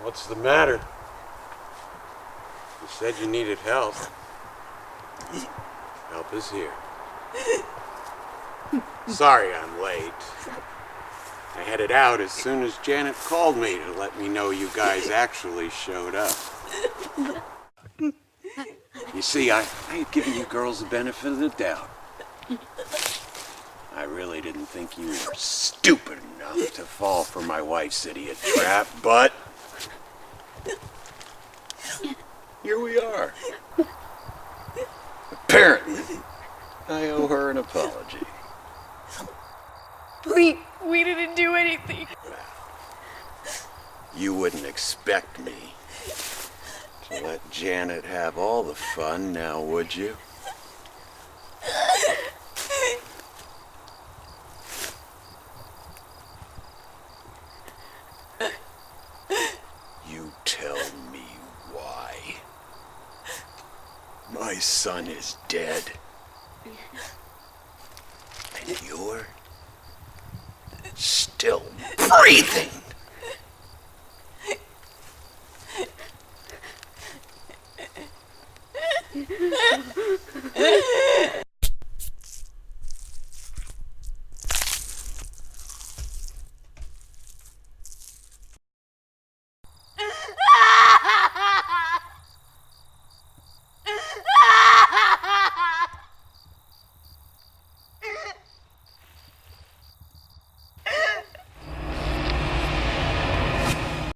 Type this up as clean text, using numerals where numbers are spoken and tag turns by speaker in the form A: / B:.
A: What's the matter? You said you needed help. Help is here. Sorry I'm late. I headed out as soon as Janet called me to let me know you guys actually showed up. You see, I had given you girls the benefit of the doubt. I really didn't think you were stupid enough to fall for my wife's idiot trap, but here we are. Apparently, I owe her an apology.
B: We didn't do anything.
A: You wouldn't expect me to let Janet have all the fun now, would you? You tell me why. My son is dead. And you're still breathing.